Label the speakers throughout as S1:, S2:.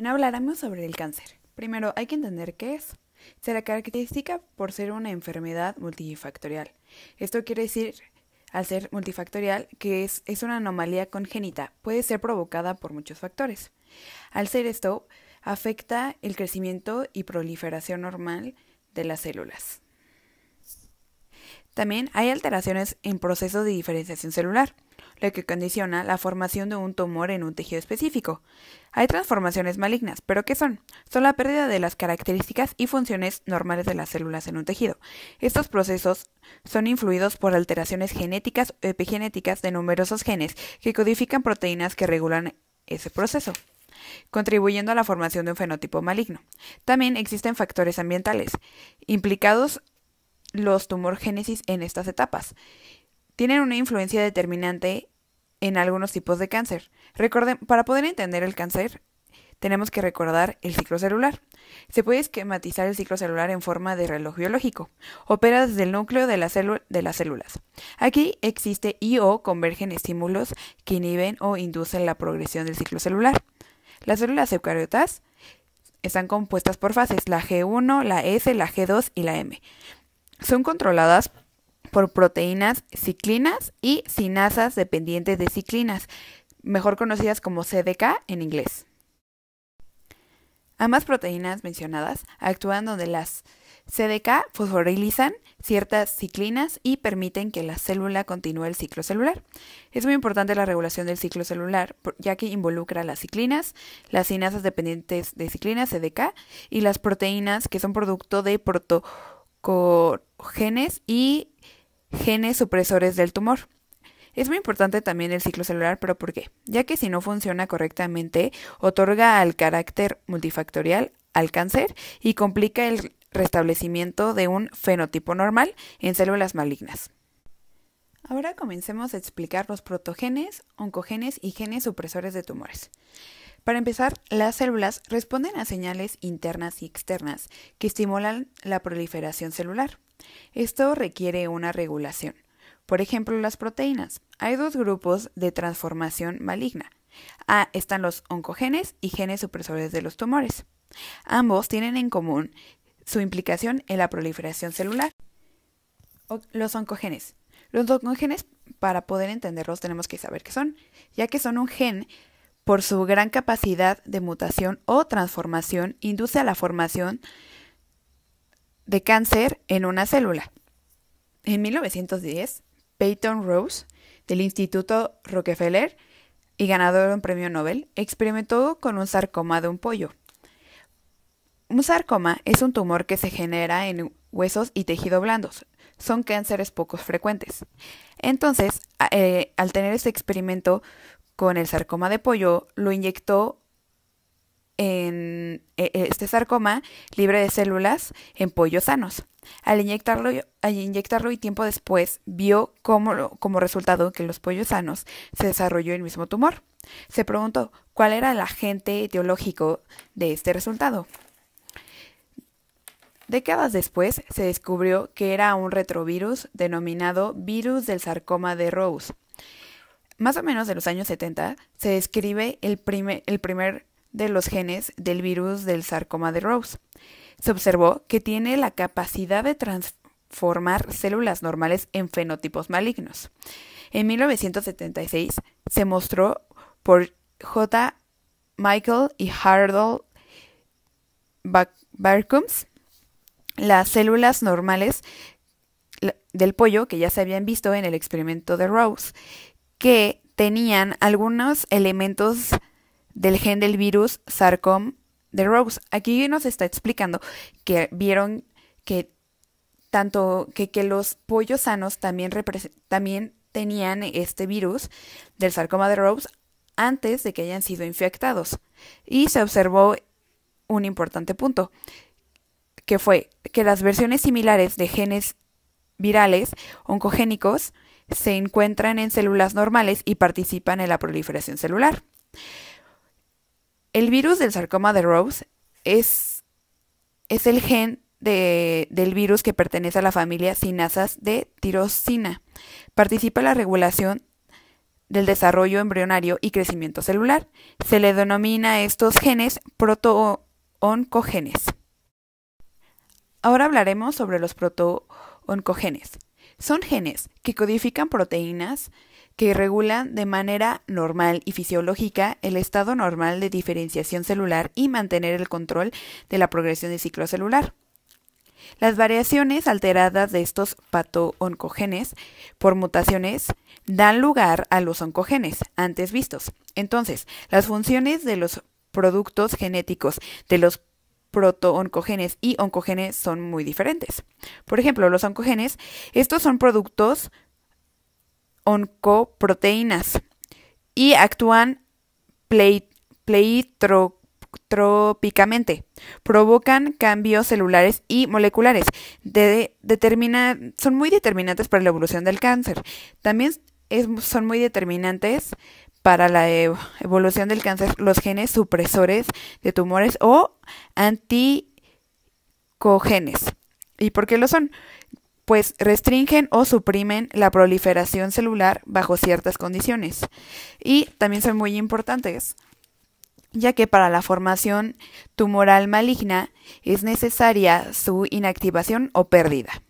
S1: Hablaremos sobre el cáncer. Primero, hay que entender qué es. Se la caracteriza por ser una enfermedad multifactorial. Esto quiere decir, al ser multifactorial, que es una anomalía congénita. Puede ser provocada por muchos factores. Al ser esto, afecta el crecimiento y proliferación normal de las células. También hay alteraciones en procesos de diferenciación celular, lo que condiciona la formación de un tumor en un tejido específico. Hay transformaciones malignas, ¿pero qué son? Son la pérdida de las características y funciones normales de las células en un tejido. Estos procesos son influidos por alteraciones genéticas o epigenéticas de numerosos genes que codifican proteínas que regulan ese proceso, contribuyendo a la formación de un fenotipo maligno. También existen factores ambientales implicados los tumorgénesis en estas etapas. Tienen una influencia determinante en algunos tipos de cáncer. Recuerden, para poder entender el cáncer, tenemos que recordar el ciclo celular. Se puede esquematizar el ciclo celular en forma de reloj biológico. Opera desde el núcleo de las células. Aquí existe y/o convergen estímulos que inhiben o inducen la progresión del ciclo celular. Las células eucariotas están compuestas por fases, la G1, la S, la G2 y la M. Son controladas por proteínas ciclinas y cinasas dependientes de ciclinas, mejor conocidas como CDK en inglés. Ambas proteínas mencionadas actúan donde las CDK fosforilizan ciertas ciclinas y permiten que la célula continúe el ciclo celular. Es muy importante la regulación del ciclo celular, ya que involucra las ciclinas, las cinasas dependientes de ciclinas, CDK, y las proteínas que son producto de protocogenes y genes supresores del tumor. Es muy importante también el ciclo celular, pero ¿por qué? Ya que si no funciona correctamente, otorga al carácter multifactorial al cáncer y complica el restablecimiento de un fenotipo normal en células malignas. Ahora comencemos a explicar los protogenes, oncogenes y genes supresores de tumores. Para empezar, las células responden a señales internas y externas que estimulan la proliferación celular. Esto requiere una regulación. Por ejemplo, las proteínas. Hay dos grupos de transformación maligna. Están los oncogenes y genes supresores de los tumores. Ambos tienen en común su implicación en la proliferación celular. Los oncogenes. Los oncogenes, para poder entenderlos, tenemos que saber qué son, ya que son un gen por su gran capacidad de mutación o transformación, induce a la formación de cáncer en una célula. En 1910, Peyton Rose, del Instituto Rockefeller y ganador de un premio Nobel, experimentó con un sarcoma de un pollo. Un sarcoma es un tumor que se genera en huesos y tejido blandos. Son cánceres poco frecuentes. Entonces, al tener este experimento con el sarcoma de pollo, lo inyectó en este sarcoma libre de células en pollos sanos. Al inyectarlo y tiempo después vio como resultado que en los pollos sanos se desarrolló el mismo tumor. Se preguntó cuál era el agente etiológico de este resultado. Décadas después se descubrió que era un retrovirus denominado virus del sarcoma de Rose. Más o menos de los años 70 se describe el primer de los genes del virus del sarcoma de Rose. Se observó que tiene la capacidad de transformar células normales en fenotipos malignos. En 1976 se mostró por J. Michael y Harold Barcums las células normales del pollo que ya se habían visto en el experimento de Rose, que tenían algunos elementos del gen del virus sarcoma de Rose. Aquí nos está explicando que vieron que los pollos sanos también tenían este virus del sarcoma de Rose antes de que hayan sido infectados. Y se observó un importante punto, que fue que las versiones similares de genes virales oncogénicos se encuentran en células normales y participan en la proliferación celular. El virus del sarcoma de Rose es el gen del virus que pertenece a la familia cinasas de tirosina. Participa en la regulación del desarrollo embrionario y crecimiento celular. Se le denomina a estos genes protooncogenes. Ahora hablaremos sobre los protooncogenes. Son genes que codifican proteínas que regulan de manera normal y fisiológica el estado normal de diferenciación celular y mantener el control de la progresión del ciclo celular. Las variaciones alteradas de estos protooncogenes por mutaciones dan lugar a los oncogenes antes vistos. Entonces, las funciones de los productos genéticos de los protooncogenes y oncogenes son muy diferentes. Por ejemplo, los oncogenes, estos son productos oncoproteínas y actúan pleitrópicamente, provocan cambios celulares y moleculares, son muy determinantes para la evolución del cáncer. También son muy determinantes para la evolución del cáncer los genes supresores de tumores o anticogenes. ¿Y por qué lo son? Pues restringen o suprimen la proliferación celular bajo ciertas condiciones. Y también son muy importantes, ya que para la formación tumoral maligna es necesaria su inactivación o pérdida.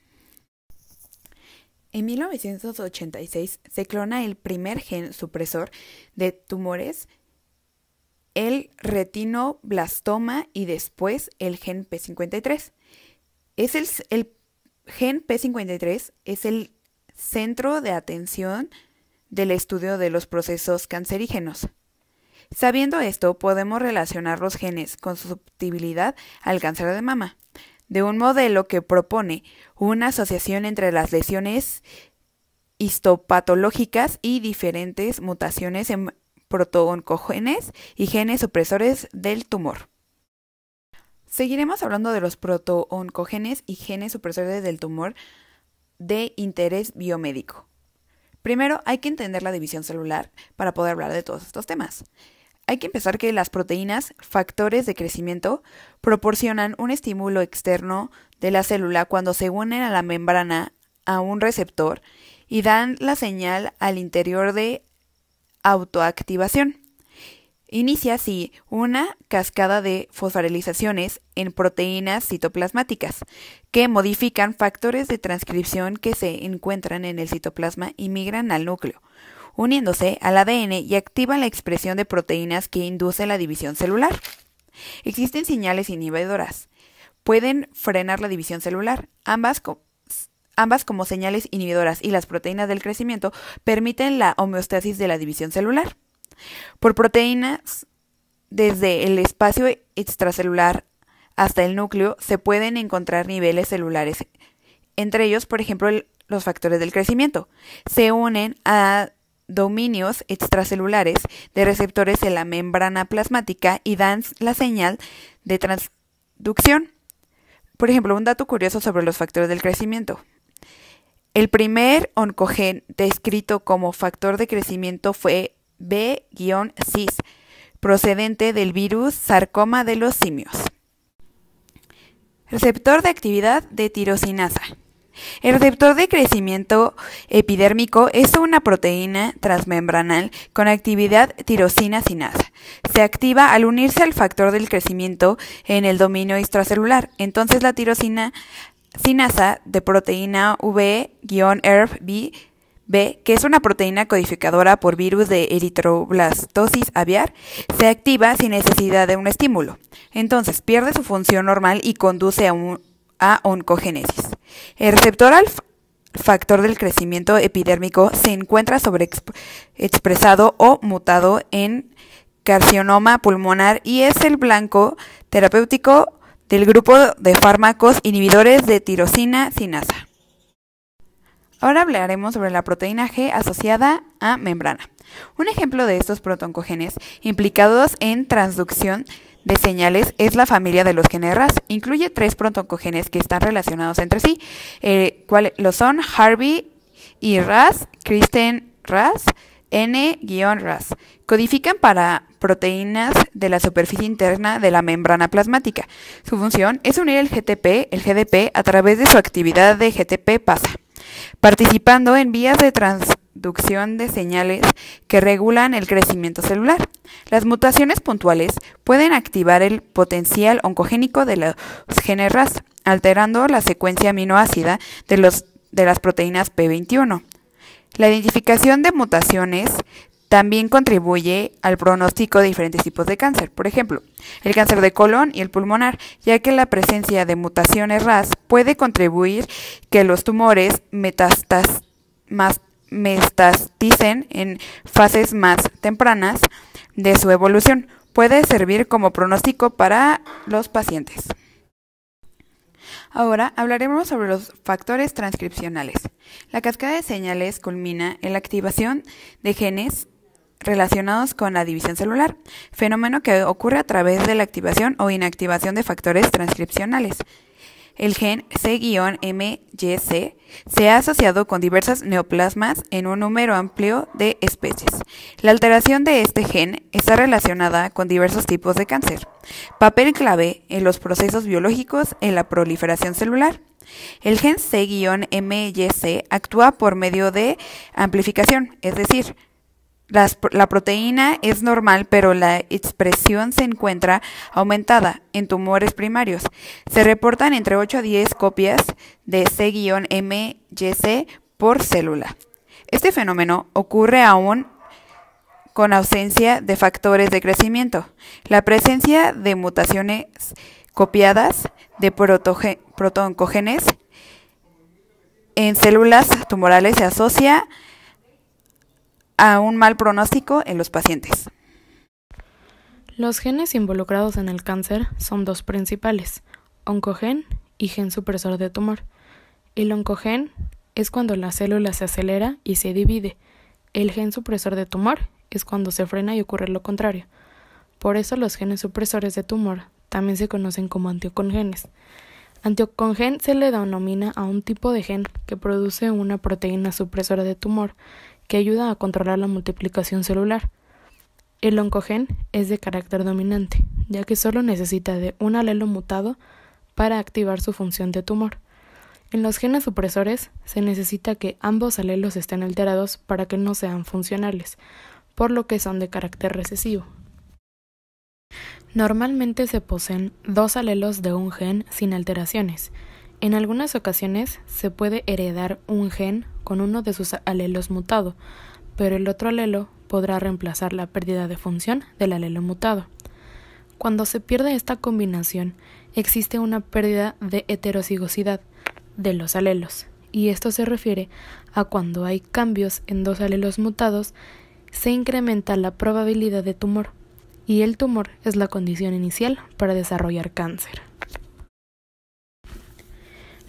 S1: En 1986 se clona el primer gen supresor de tumores, el retinoblastoma, y después el gen P53. El gen P53 es el centro de atención del estudio de los procesos cancerígenos. Sabiendo esto, podemos relacionar los genes con su susceptibilidad al cáncer de mama, de un modelo que propone una asociación entre las lesiones histopatológicas y diferentes mutaciones en protooncogenes y genes supresores del tumor. Seguiremos hablando de los protooncogenes y genes supresores del tumor de interés biomédico. Primero, hay que entender la división celular para poder hablar de todos estos temas. Hay que empezar que las proteínas, factores de crecimiento, proporcionan un estímulo externo de la célula cuando se unen a la membrana a un receptor y dan la señal al interior de autoactivación. Inicia así una cascada de fosforilizaciones en proteínas citoplasmáticas que modifican factores de transcripción que se encuentran en el citoplasma y migran al núcleo, uniéndose al ADN y activan la expresión de proteínas que induce la división celular. Existen señales inhibidoras. Pueden frenar la división celular. Ambas como señales inhibidoras y las proteínas del crecimiento permiten la homeostasis de la división celular. Por proteínas, desde el espacio extracelular hasta el núcleo, se pueden encontrar niveles celulares. Entre ellos, por ejemplo, los factores del crecimiento. Se unen a dominios extracelulares de receptores en la membrana plasmática y dan la señal de transducción. Por ejemplo, un dato curioso sobre los factores del crecimiento. El primer oncogen descrito como factor de crecimiento fue B-cis, procedente del virus sarcoma de los simios. Receptor de actividad de tirosinasa. El receptor de crecimiento epidérmico es una proteína transmembranal con actividad tirosina-sinasa. Se activa al unirse al factor del crecimiento en el dominio extracelular. Entonces la tirosina-sinasa de proteína V-ERB, que es una proteína codificadora por virus de eritroblastosis aviar, se activa sin necesidad de un estímulo. Entonces pierde su función normal y conduce a oncogénesis. El receptor al factor del crecimiento epidérmico se encuentra sobreexpresado o mutado en carcinoma pulmonar y es el blanco terapéutico del grupo de fármacos inhibidores de tirosina-sinasa. Ahora hablaremos sobre la proteína G asociada a membrana. Un ejemplo de estos protooncogenes implicados en transducción de señales es la familia de los genes RAS. Incluye 3 protooncogenes que están relacionados entre sí, cuáles son Harvey y RAS, Kristen RAS, N-RAS. Codifican para proteínas de la superficie interna de la membrana plasmática. Su función es unir el GDP a través de su actividad de GTP-pasa, participando en vías de transducción de señales que regulan el crecimiento celular. Las mutaciones puntuales pueden activar el potencial oncogénico de los genes RAS, alterando la secuencia aminoácida de las proteínas P21. La identificación de mutaciones también contribuye al pronóstico de diferentes tipos de cáncer, por ejemplo, el cáncer de colon y el pulmonar, ya que la presencia de mutaciones RAS puede contribuir que los tumores metastasicen en fases más tempranas de su evolución. Puede servir como pronóstico para los pacientes. Ahora hablaremos sobre los factores transcripcionales. La cascada de señales culmina en la activación de genes relacionados con la división celular, fenómeno que ocurre a través de la activación o inactivación de factores transcripcionales. El gen C-MYC se ha asociado con diversas neoplasmas en un número amplio de especies. La alteración de este gen está relacionada con diversos tipos de cáncer, papel clave en los procesos biológicos en la proliferación celular. El gen C-MYC actúa por medio de amplificación, es decir, la proteína es normal, pero la expresión se encuentra aumentada en tumores primarios. Se reportan entre 8 a 10 copias de C-MYC por célula. Este fenómeno ocurre aún con ausencia de factores de crecimiento. La presencia de mutaciones copiadas de protooncogenes en células tumorales se asocia a un mal pronóstico en los pacientes.
S2: Los genes involucrados en el cáncer son dos principales, oncogen y gen supresor de tumor. El oncogen es cuando la célula se acelera y se divide. El gen supresor de tumor es cuando se frena y ocurre lo contrario. Por eso los genes supresores de tumor también se conocen como antiocongenes. Antiocongen se le denomina a un tipo de gen que produce una proteína supresora de tumor que ayuda a controlar la multiplicación celular. El oncogen es de carácter dominante, ya que solo necesita de un alelo mutado para activar su función de tumor. En los genes supresores se necesita que ambos alelos estén alterados para que no sean funcionales, por lo que son de carácter recesivo. Normalmente se poseen dos alelos de un gen sin alteraciones. En algunas ocasiones se puede heredar un gen con uno de sus alelos mutado, pero el otro alelo podrá reemplazar la pérdida de función del alelo mutado. Cuando se pierde esta combinación, existe una pérdida de heterocigosidad de los alelos, y esto se refiere a cuando hay cambios en dos alelos mutados, se incrementa la probabilidad de tumor, y el tumor es la condición inicial para desarrollar cáncer.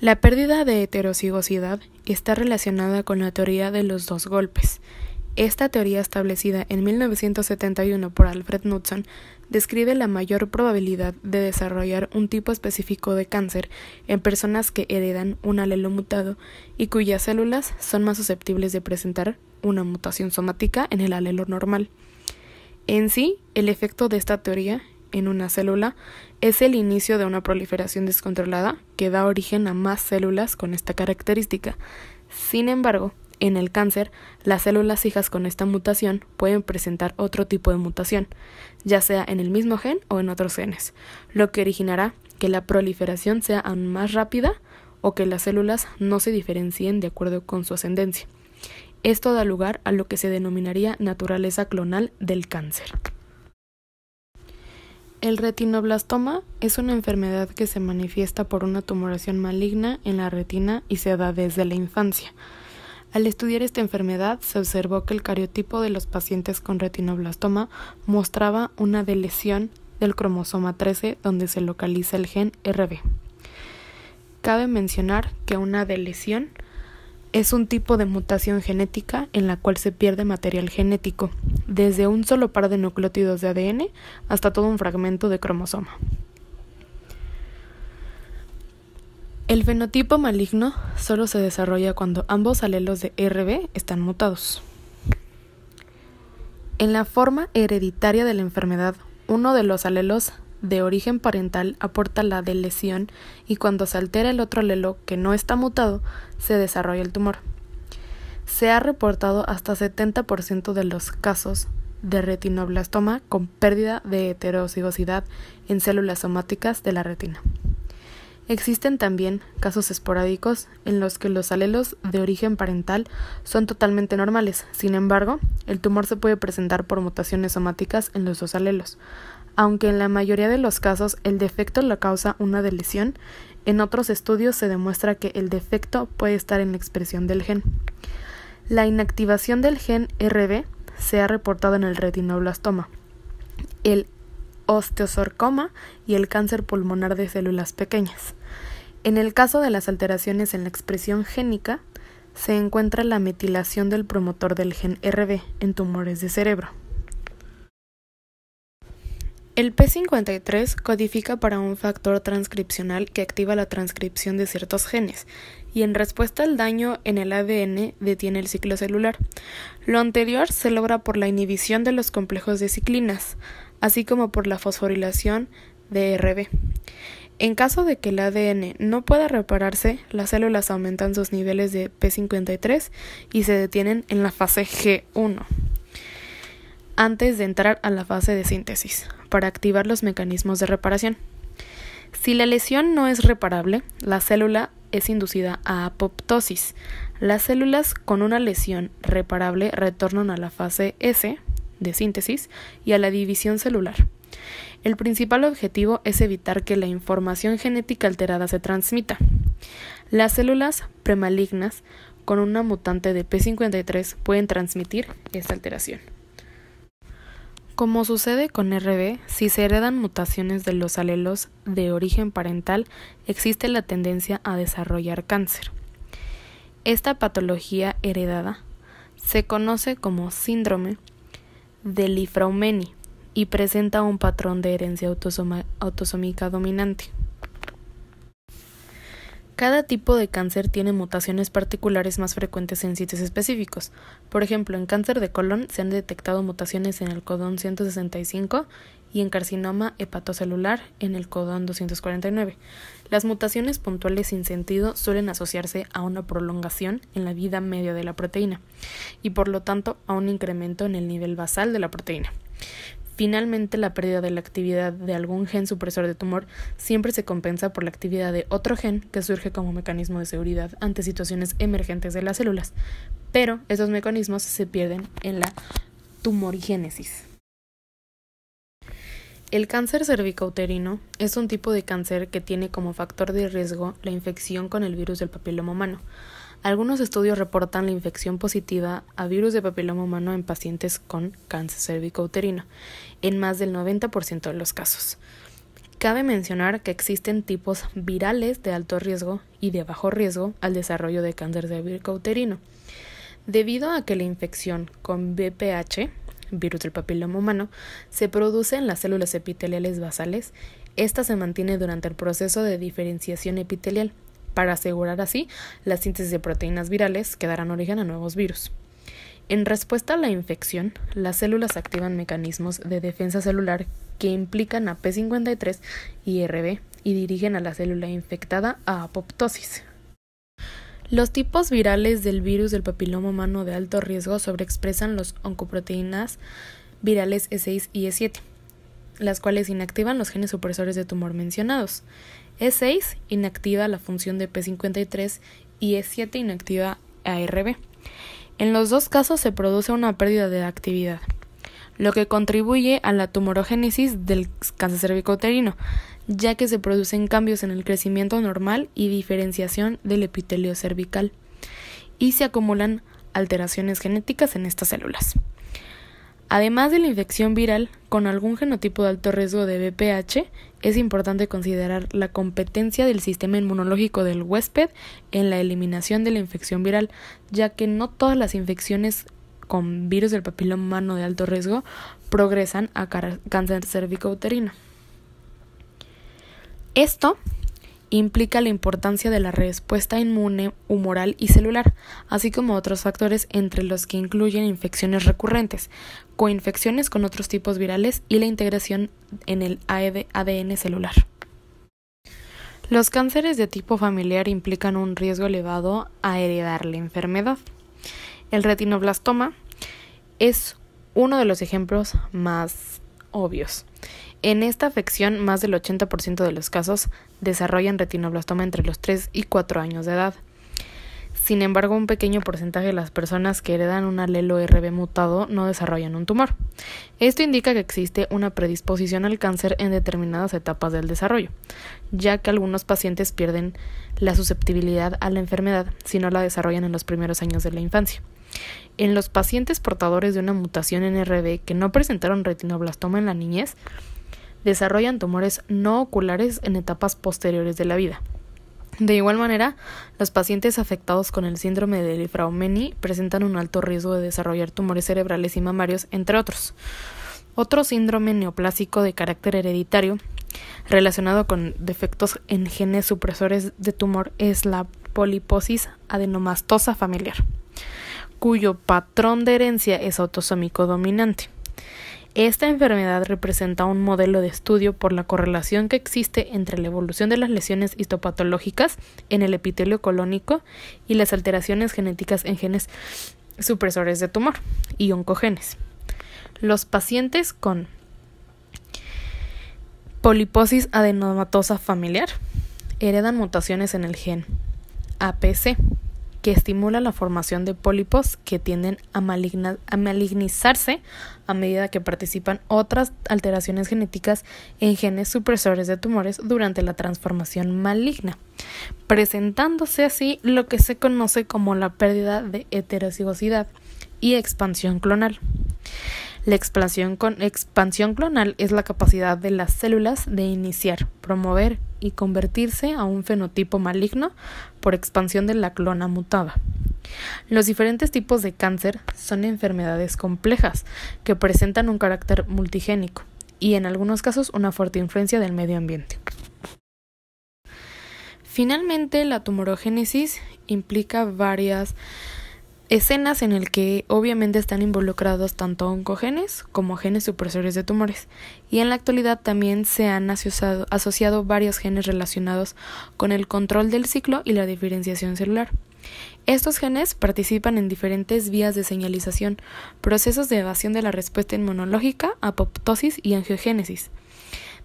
S2: La pérdida de heterocigosidad está relacionada con la teoría de los dos golpes. Esta teoría, establecida en 1971 por Alfred Knudson, describe la mayor probabilidad de desarrollar un tipo específico de cáncer en personas que heredan un alelo mutado y cuyas células son más susceptibles de presentar una mutación somática en el alelo normal. En sí, el efecto de esta teoría en una célula es el inicio de una proliferación descontrolada que da origen a más células con esta característica. Sin embargo, en el cáncer, las células hijas con esta mutación pueden presentar otro tipo de mutación, ya sea en el mismo gen o en otros genes, lo que originará que la proliferación sea aún más rápida o que las células no se diferencien de acuerdo con su ascendencia. Esto da lugar a lo que se denominaría naturaleza clonal del cáncer. El retinoblastoma es una enfermedad que se manifiesta por una tumoración maligna en la retina y se da desde la infancia. Al estudiar esta enfermedad, se observó que el cariotipo de los pacientes con retinoblastoma mostraba una delesión del cromosoma 13 donde se localiza el gen RB. Cabe mencionar que una delesión es un tipo de mutación genética en la cual se pierde material genético, desde un solo par de nucleótidos de ADN hasta todo un fragmento de cromosoma. El fenotipo maligno solo se desarrolla cuando ambos alelos de RB están mutados. En la forma hereditaria de la enfermedad, uno de los alelos de origen parental aporta la delesión y cuando se altera el otro alelo que no está mutado, se desarrolla el tumor. Se ha reportado hasta 70% de los casos de retinoblastoma con pérdida de heterocigosidad en células somáticas de la retina. Existen también casos esporádicos en los que los alelos de origen parental son totalmente normales. Sin embargo, el tumor se puede presentar por mutaciones somáticas en los dos alelos. Aunque en la mayoría de los casos el defecto lo causa una deleción, en otros estudios se demuestra que el defecto puede estar en la expresión del gen. La inactivación del gen RB se ha reportado en el retinoblastoma, el osteosarcoma y el cáncer pulmonar de células pequeñas. En el caso de las alteraciones en la expresión génica, se encuentra la metilación del promotor del gen RB en tumores de cerebro. El P53 codifica para un factor transcripcional que activa la transcripción de ciertos genes y en respuesta al daño en el ADN detiene el ciclo celular. Lo anterior se logra por la inhibición de los complejos de ciclinas, así como por la fosforilación de RB. En caso de que el ADN no pueda repararse, las células aumentan sus niveles de P53 y se detienen en la fase G1, antes de entrar a la fase de síntesis, para activar los mecanismos de reparación. Si la lesión no es reparable, la célula es inducida a apoptosis. Las células con una lesión reparable retornan a la fase S de síntesis y a la división celular. El principal objetivo es evitar que la información genética alterada se transmita. Las células premalignas con una mutante de P53 pueden transmitir esta alteración. Como sucede con RB, si se heredan mutaciones de los alelos de origen parental, existe la tendencia a desarrollar cáncer. Esta patología heredada se conoce como síndrome de Li-Fraumeni y presenta un patrón de herencia autosómica dominante. Cada tipo de cáncer tiene mutaciones particulares más frecuentes en sitios específicos. Por ejemplo, en cáncer de colon se han detectado mutaciones en el codón 165 y en carcinoma hepatocelular en el codón 249. Las mutaciones puntuales sin sentido suelen asociarse a una prolongación en la vida media de la proteína y por lo tanto a un incremento en el nivel basal de la proteína. Finalmente, la pérdida de la actividad de algún gen supresor de tumor siempre se compensa por la actividad de otro gen que surge como mecanismo de seguridad ante situaciones emergentes de las células, pero esos mecanismos se pierden en la tumorigénesis. El cáncer cervicouterino es un tipo de cáncer que tiene como factor de riesgo la infección con el virus del papiloma humano. Algunos estudios reportan la infección positiva a virus de papiloma humano en pacientes con cáncer cervicouterino, en más del 90% de los casos. Cabe mencionar que existen tipos virales de alto riesgo y de bajo riesgo al desarrollo de cáncer cervicouterino. Debido a que la infección con VPH, virus del papiloma humano, se produce en las células epiteliales basales, esta se mantiene durante el proceso de diferenciación epitelial, para asegurar así la síntesis de proteínas virales que darán origen a nuevos virus. En respuesta a la infección, las células activan mecanismos de defensa celular que implican a P53 y RB y dirigen a la célula infectada a apoptosis. Los tipos virales del virus del papiloma humano de alto riesgo sobreexpresan las oncoproteínas virales E6 y E7, las cuales inactivan los genes supresores de tumor mencionados. E6 inactiva la función de P53 y E7 inactiva ARB. En los dos casos se produce una pérdida de actividad, lo que contribuye a la tumorogénesis del cáncer cervicouterino, ya que se producen cambios en el crecimiento normal y diferenciación del epitelio cervical, y se acumulan alteraciones genéticas en estas células. Además de la infección viral con algún genotipo de alto riesgo de VPH, es importante considerar la competencia del sistema inmunológico del huésped en la eliminación de la infección viral, ya que no todas las infecciones con virus del papiloma humano de alto riesgo progresan a cáncer cervicouterino. Esto implica la importancia de la respuesta inmune humoral y celular, así como otros factores entre los que incluyen infecciones recurrentes, coinfecciones con otros tipos virales y la integración en el ADN celular. Los cánceres de tipo familiar implican un riesgo elevado a heredar la enfermedad. El retinoblastoma es uno de los ejemplos más obvios. En esta afección, más del 80% de los casos desarrollan retinoblastoma entre los 3 y 4 años de edad. Sin embargo, un pequeño porcentaje de las personas que heredan un alelo RB mutado no desarrollan un tumor. Esto indica que existe una predisposición al cáncer en determinadas etapas del desarrollo, ya que algunos pacientes pierden la susceptibilidad a la enfermedad si no la desarrollan en los primeros años de la infancia. En los pacientes portadores de una mutación en RB que no presentaron retinoblastoma en la niñez, desarrollan tumores no oculares en etapas posteriores de la vida. De igual manera, los pacientes afectados con el síndrome de Li-Fraumeni presentan un alto riesgo de desarrollar tumores cerebrales y mamarios, entre otros. Otro síndrome neoplásico de carácter hereditario relacionado con defectos en genes supresores de tumor es la poliposis adenomastosa familiar, cuyo patrón de herencia es autosómico dominante. Esta enfermedad representa un modelo de estudio por la correlación que existe entre la evolución de las lesiones histopatológicas en el epitelio colónico y las alteraciones genéticas en genes supresores de tumor y oncogenes. Los pacientes con poliposis adenomatosa familiar heredan mutaciones en el gen APC, que estimula la formación de pólipos que tienden a malignizarse a medida que participan otras alteraciones genéticas en genes supresores de tumores durante la transformación maligna, presentándose así lo que se conoce como la pérdida de heterocigosidad y expansión clonal. La expansión clonal es la capacidad de las células de iniciar, promover y convertirse a un fenotipo maligno por expansión de la clona mutada. Los diferentes tipos de cáncer son enfermedades complejas que presentan un carácter multigénico y en algunos casos una fuerte influencia del medio ambiente. Finalmente, la tumorogénesis implica varias escenas en el que obviamente están involucrados tanto oncogenes como genes supresores de tumores, y en la actualidad también se han asociado varios genes relacionados con el control del ciclo y la diferenciación celular. Estos genes participan en diferentes vías de señalización, procesos de evasión de la respuesta inmunológica, apoptosis y angiogénesis.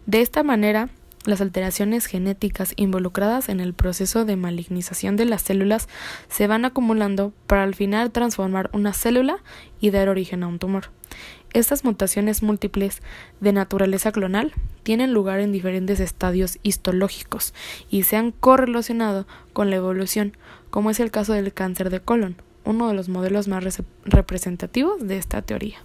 S2: De esta manera, las alteraciones genéticas involucradas en el proceso de malignización de las células se van acumulando para al final transformar una célula y dar origen a un tumor. Estas mutaciones múltiples de naturaleza clonal tienen lugar en diferentes estadios histológicos y se han correlacionado con la evolución, como es el caso del cáncer de colon, uno de los modelos más representativos de esta teoría.